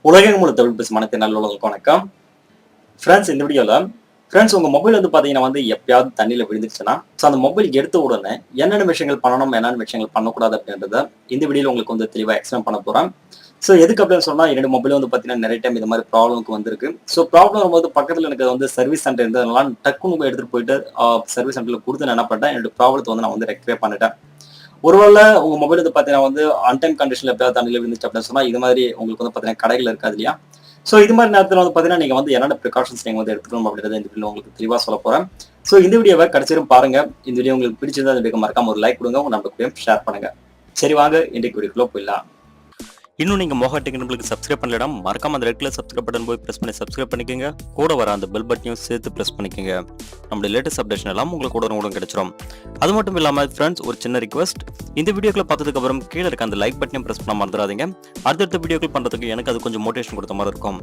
உலகம் முழு தமிழ் பேசும் மனத்தின் நல்லுள்ளவங்களுக்கு வணக்கம். ஃப்ரெண்ட்ஸ், இந்த வீடியோவில் உங்கள் மொபைல் வந்து பார்த்தீங்கன்னா எப்பயாவது தண்ணியில் விழுந்துச்சுன்னா அந்த மொபைல் எடுத்த உடனே என்னென்ன விஷயங்கள் பண்ணணும், என்னென்ன விஷயங்கள் பண்ணக்கூடாது அப்படின்றத இந்த வீடியோவில் உங்களுக்கு தெளிவாக எக்ஸ்பிளைன் பண்ண போகிறேன். எதுக்கு அப்படின்னு சொன்னால், என்னோட மொபைல் பார்த்தீங்கன்னா நிறைய டைம் இந்த மாதிரி ப்ராப்ளம்க்கு வந்திருக்கு. ப்ராப்ளம் வரும்போது பக்கத்தில் எனக்கு சர்வீஸ் சென்டர் இருந்ததுனால டக்குன்னு எடுத்துகிட்டு போயிட்டு சர்வீஸ் சென்டரில் கொடுத்து என்ன பண்ணேன், என்னோட ப்ராப்ளத்தை நான் ரெக்டிஃபை பண்ணிட்டேன். ஒருவேளை உங்க மொபைல் பாத்தீங்கன்னா அன்டைம் கண்டிஷன்ல எப்பயாவது தண்ணியில விழுந்துச்சு அப்படின்னு சொன்னா இது மாதிரி உங்களுக்கு பாத்தீங்கன்னா கடைகள் இருக்காது இல்லையா? இது மாதிரி நேரத்துல பாத்தீங்கன்னா நீங்க என்னென்ன ப்ரிகாஷன்ஸ் நீங்க எடுத்துக்கணும் அப்படின்றத இந்த வீடியோ உங்களுக்கு தெளிவா சொல்ல போறேன். இந்த வீடியோவை கடைசியும் பாருங்க. இந்த வீடியோ உங்களுக்கு பிடிச்சிருந்தா இந்த வீடியோ மறக்காம ஒரு லைக் கொடுங்க, உங்க நண்பர்களுக்கும் ஷேர் பண்ணுங்க. சரி, வாங்க இன்றைக்கு வீடியோக்குள்ள போயிடலாம். இன்னும் நீங்க மோகா டெக்னிக்கலுக்கு சப்ஸ்கிரைப் பண்ணலனா மறக்காம அந்த ரெட் கலர் சப்ஸ்கிரைப் பட்டன் போய் பிரஸ் பண்ணி சப்ஸ்கிரைப் பண்ணிக்கங்க. கூட வர அந்த பெல் பட்டனையும் சேர்த்து பிரஸ் பண்ணிக்கங்க. நம்மளுடைய லேட்டஸ்ட் அப்டேஷன் எல்லாம் உங்களுக்கு உடனுக்குடன் கிடைச்சிரும். அது மட்டும் இல்லாம ஃப்ரெண்ட்ஸ், ஒரு சின்ன ரிக்வெஸ்ட், இந்த வீடியோக்களை பார்த்ததுக்கு அப்புறம் கீழே இருக்க அந்த லைக் பட்டனையும் பிரஸ் பண்ண மறந்துடாதீங்க. அடுத்தடுத்த வீடியோக்கள் பண்றதுக்கு எனக்கு அது கொஞ்சம் மோட்டிவேஷன் கொடுத்த மாதிரி இருக்கும்.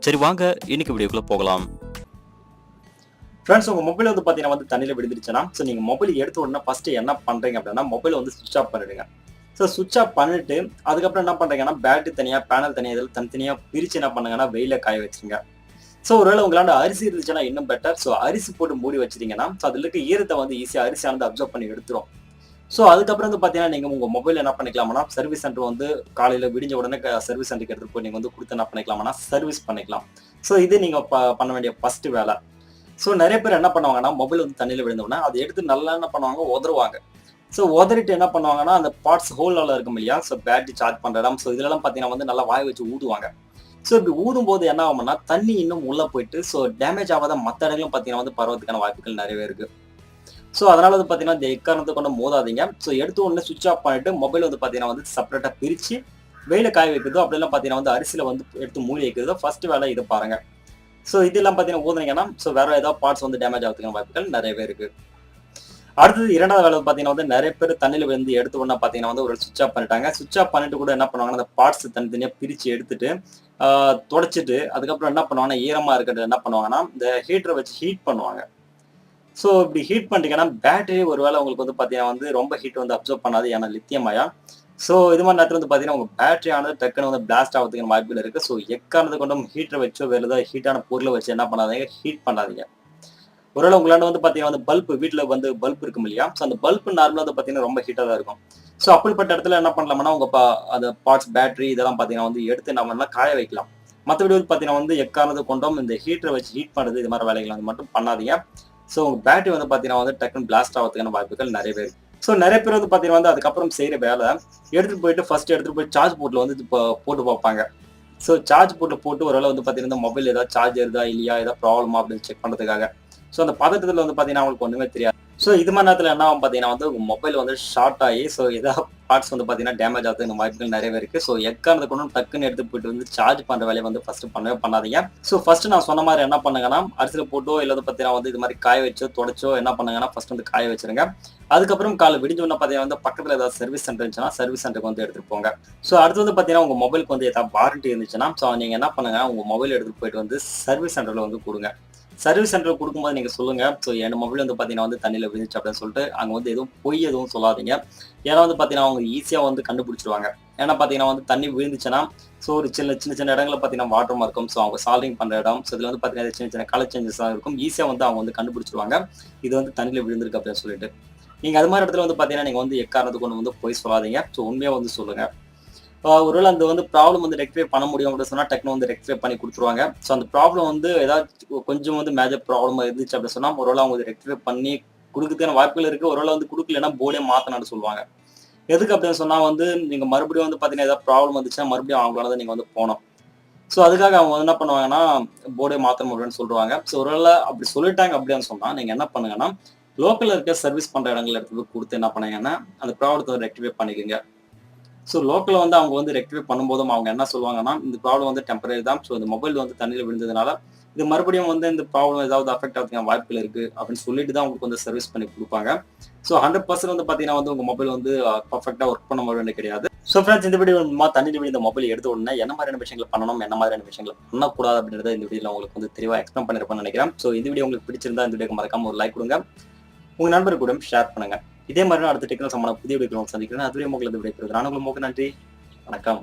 சரி, வாங்க இன்னைக்கு வீடியோக்குள்ள போகலாம். ஃப்ரெண்ட்ஸ், உங்க மொபைல் பாத்தீங்கன்னா தண்ணியில விழுந்துருச்சுன்னா நீங்க மொபைல் எடுத்த உடனே ஃபர்ஸ்ட் என்ன பண்றீங்க அப்படின்னா மொபைல் சுவிட்ச் ஆஃப் பண்ணிடுங்க. சுவிட்ச் ஆஃப் பண்ணிட்டு அதுக்கப்புறம் என்ன பண்றீங்கன்னா பேட்டரி தனியா, பேனல் தனியா, இதில் தனித்தனியா பிரிச்சு என்ன பண்ணுங்கன்னா வெயில காய வச்சுருங்க. ஒருவேளை உங்களாண்ட அரிசி இருந்துச்சுன்னா இன்னும் பெட்டர். அரிசி போட்டு மூடி வச்சிட்டீங்கன்னா அதுல இருக்க ஈரத்தை ஈஸியா அரிசியானது அப்சர்வ் பண்ணி எடுத்துரும். அதுக்கப்புறம் பாத்தீங்கன்னா நீங்க உங்க மொபைல் என்ன பண்ணிக்கலாம்னா சர்வீஸ் சென்டர் காலையில விடிஞ்ச உடனே சர்வீஸ் சென்டருக்கு எடுத்துட்டு போய் நீங்க கொடுத்து என்ன பண்ணிக்கலாம்னா சர்வீஸ் பண்ணிக்கலாம். இது நீங்க பண்ண வேண்டிய ஃபர்ஸ்ட் வேலை. நிறைய பேர் என்ன பண்ணுவாங்கன்னா மொபைல் தண்ணியில விழுந்தோடனே அதை எடுத்து நல்லா என்ன பண்ணுவாங்க, உதருவாங்க. உதறிட்டு என்ன பண்ணுவாங்கன்னா அந்த பார்ட்ஸ் ஹோல்ல இருக்கும் இல்லையா, பேட்டரி சார்ஜ் பண்ற இடம், இதெல்லாம் பாத்தீங்கன்னா நல்லா வாய் வச்சு ஊதுவாங்க. இப்படி ஊதும் போது என்ன ஆகும்னா தண்ணி இன்னும் உள்ள போயிட்டு டேமேஜ் ஆகாத மற்ற இடங்களும் பாத்தீங்கன்னா பரவதுக்கான வாய்ப்புகள் நிறையவே இருக்கு. அதனால பாத்தீங்கன்னா இந்த எக்காரணத்தை கொண்டு மோதாதீங்க. எடுத்து உடனே சுவிட்ச் ஆஃப் பண்ணிட்டு மொபைல் பாத்தீங்கன்னா செப்பரேட்டா பிரிச்சு வெயில காய வைக்கிறதோ அப்படிலாம் பாத்தீங்கன்னா அரிசியில எடுத்து மூடி வைக்கிறதோ ஃபர்ஸ்ட் வேலை இதை பாருங்க. இதெல்லாம் பாத்தீங்கன்னா ஊதுனீங்கன்னா வேற ஏதாவது பார்ட்ஸ் டேமேஜ் ஆகிறதுக்கான வாய்ப்புகள் நிறையவே இருக்கு. அடுத்தது இரண்டாவது வேலை பாத்தீங்கன்னா நிறைய பேர் தண்ணியில எடுத்த உடனே பாத்தீங்கன்னா ஒரு சுவிட்ச் ஆஃப் பண்ணிட்டாங்க. சுவிட்ச் ஆஃப் பண்ணிட்டு கூட என்ன பண்ணுவாங்கன்னா அந்த பார்ட்ஸ் தனித்தனியா பிரிச்சு எடுத்துட்டு தொடச்சிட்டு அதுக்கப்புறம் என்ன பண்ணுவாங்கன்னா ஈரமா இருக்கிறது என்ன பண்ணுவாங்கன்னா இந்த ஹீட்டரை வச்சு ஹீட் பண்ணுவாங்க. இப்படி ஹீட் பண்ணிட்டீங்கன்னா பேட்டரி ஒருவேளை உங்களுக்கு பாத்தீங்கன்னா ரொம்ப ஹீட் அப்சர்வ் பண்ணாது, ஏன்னா லித்தியம் அயான். இது மாதிரி நேரத்துல பாத்தீங்கன்னா உங்க பேட்டரி ஆனது டக்குன்னு பிளாஸ்ட் ஆகிறதுக்கு வாய்ப்புகள் இருக்கு. எக்காரணத்தை கொண்டும் ஹீட்டரை வச்சோ வேற ஏதாவது ஹீட்டான பொருளை வச்சு என்ன பண்ணாதீங்க, ஹீட் பண்ணாதீங்க. ஒருவேளை உங்களாண்ட பாத்தீங்கன்னா பல்ப் வீட்டுல பல்ப் இருக்கும் இல்லையா, அந்த பல்ப் நார்மலா பாத்தீங்கன்னா ரொம்ப ஹீட்டா தான் இருக்கும். அப்படிப்பட்ட இடத்துல என்ன பண்ணலாம்னா உங்க அந்த பார்ட்ஸ் பேட்டரி இதெல்லாம் பாத்தீங்கன்னா எடுத்து நம்ம காய வைக்கலாம். மற்றபடி பாத்தீங்கன்னா எக்காரணத்தை கொண்டும் இந்த ஹீட்டரை வச்சு ஹீட் பண்றது இது மாதிரி வேலைகள் மட்டும் பண்ணாதீங்க. உங்க பேட்டரி பாத்தீங்கன்னா டக்குன்னு பிளாஸ்ட் ஆகிறதுக்கான வாய்ப்புகள் நிறையவே இருக்கு. நிறைய பேர் பாத்தீங்கன்னா அதுக்கப்புறம் செய்யற வேலை எடுத்துட்டு போயிட்டு ஃபர்ஸ்ட் எடுத்துட்டு போய் சார்ஜ் போர்ட்ல போட்டு பார்ப்பாங்க. சார்ஜ் போர்ட்ல போட்டு ஒருவேளை பாத்தீங்கன்னா மொபைல் ஏதாவது சார்ஜ் ஏறுதா இல்லையா, ஏதாவது ப்ராப்ளமா அப்படின்னு செக் பண்றதுக்காக. அந்த பதட்டத்துல பாத்தீங்கன்னா அவங்களுக்கு ஒண்ணுமே தெரியாது. இது மாதிரி நேரத்துல என்ன ஆகும் பாத்தீங்கன்னா உங்க மொபைல் ஷார்ட் ஆகி ஏதாவது பார்ட்ஸ் பாத்தீங்கன்னா டேமேஜ் ஆகிறதுக்கு வாய்ப்புகள் நிறையவே இருக்கு. எக்காரணத்தை கொண்டு டக்குன்னு எடுத்து போயிட்டு சார்ஜ் பண்ற வேலையை ஃபர்ஸ்ட் பண்ணவே பண்ணாதீங்க. ஃபர்ஸ்ட் நான் சொன்ன மாதிரி என்ன பண்ணுங்கன்னா அரிசியில போட்டோ இல்ல பாத்தீங்கன்னா இது மாதிரி காய வச்சோ தொடச்சோ என்ன பண்ணுங்கன்னா ஃபர்ஸ்ட் காய வச்சிருங்க. அதுக்கப்புறம் காலை விடிஞ்ச உடனே பாத்தீங்கன்னா பக்கத்துல ஏதாவது சர்வீஸ் சென்டர் இருந்துச்சுன்னா சர்வீஸ் சென்டருக்கு எடுத்துட்டு போங்க. அடுத்து பாத்தீங்கன்னா உங்க மொபைலுக்கு ஏதாவது வாரண்டி இருந்துச்சுன்னா நீங்க என்ன பண்ணுங்க, உங்க மொபைல் எடுத்துட்டு போயிட்டு சர்வீஸ் சென்டர்ல கொடுங்க. சர்வீஸ் சென்டர் கொடுக்கும்போது நீங்க சொல்லுங்க, என் மொபைல் பாத்தீங்கன்னா தண்ணியில விழுந்துச்சு அப்படின்னு சொல்லிட்டு அங்க எதுவும் பொய் எதுவும் சொல்லாதீங்க. ஏன்னா பாத்தீங்கன்னா அவங்க ஈஸியா கண்டுபிடிச்சிருவாங்க. ஏன்னா பாத்தீங்கன்னா தண்ணி விழுந்துச்சுன்னா ஒரு சின்ன சின்ன இடங்கள்ல பாத்தீங்கன்னா வாட்டர் இருக்கும். அவங்க சால்விங் பண்ற இடம், இதுல பாத்தீங்கன்னா சின்ன சின்ன கலர் சேஞ்சஸ் எல்லாம் இருக்கும். ஈஸியா அவங்க கண்டுபிடிச்சிருவாங்க இது தண்ணியில விழுந்திருக்கு அப்படின்னு சொல்லிட்டு. நீங்க அது மாதிரி இடத்துல பாத்தீங்கன்னா நீங்க எக்காரணத்துக்கு கொண்டு பொய் சொல்லாதீங்க. உண்மையா சொல்லுங்க. ஒருவேளை அந்த ப்ராப்ளம் ரெக்டிஃபை பண்ண முடியும் அப்படின்னு சொன்னா டக்குனு ரெக்டிஃபை பண்ணி கொடுத்துருவாங்க. அந்த ப்ராப்ளம் ஏதாவது கொஞ்சம் மேஜர் ப்ராப்ளமா இருந்துச்சு அப்படின்னு சொன்னா ஒருவேளை அவங்க ரெக்டிஃபை பண்ணி கொடுக்கறதுக்கான வாய்ப்புகள் இருக்கு. ஒருவேளை கொடுக்கலன்னா போர்டே மாத்தணும்னு சொல்லுவாங்க. எதுக்கு அப்படின்னு சொன்னா நீங்க மறுபடியும் பாத்தீங்கன்னா ஏதாவது ப்ராப்ளம் வந்துச்சுன்னா மறுபடியும் அவங்களால நீங்க போனோம். அதுக்காக அவங்க என்ன பண்ணுவாங்கன்னா போர்டே மாத்த முடியும்னு சொல்லுவாங்க. ஒருவேளை அப்படி சொல்லிட்டாங்க அப்படின்னு சொன்னா நீங்க என்ன பண்ணுங்கன்னா லோக்கல்ல இருக்க சர்வீஸ் பண்ற இடங்கள்ல எடுத்து கொடுத்து என்ன பண்ணீங்கன்னா அந்த ப்ராப்ளத்தை ரெக்டிஃபை பண்ணிக்கோங்க. லோக்கல்ல அவங்க ரெக்டிஃபை பண்ணும்போதும் அவங்க என்ன சொல்லுவாங்கன்னா இந்த ப்ராப்ளம் டெம்பரரி தான். இந்த மொபைல் தண்ணியில விழுந்ததுனால இது மறுபடியும் இந்த ப்ராப்ளம் ஏதாவது அஃபெக்ட் ஆகிறதுக்கான வாய்ப்புகள் இருக்கு அப்படின்னு சொல்லிட்டு தான் உங்களுக்கு சர்வீஸ் பண்ணி கொடுப்பாங்க. 100% பாத்தீங்கன்னா உங்க மொபைல் பர்ஃபெக்டா ஒர்க் பண்ண வேண்டிய கிடையாது. ஃப்ரெண்ட்ஸ், இந்த வீடியோ தண்ணியில விழுந்த மொபைல் எடுத்த உடனே என்ன மாதிரியான விஷயங்கள் பண்ணணும், என்ன மாதிரியான விஷயங்கள் பண்ணக்கூடாது அப்படின்றத இந்த வீடியோல உங்களுக்கு தெளிவா எக்ஸ்பிளைன் பண்ணிருப்பேன்னு நினைக்கிறேன். இந்த வீடியோ உங்களுக்கு பிடிச்சிருந்தா இந்த வீடியோக்கு மறக்காம ஒரு லைக் கொடுங்க, உங்க நண்பர்கள் கூட ஷேர் பண்ணுங்க. இதே மாதிரி அடுத்த டெக்னாலஜி சம்பந்தமான புதிய வீடியோ சந்திக்கிறேன். அதுவே உங்களுக்கு விடைபெறுகிறேன். நான் உங்களுக்கு நன்றி, வணக்கம்.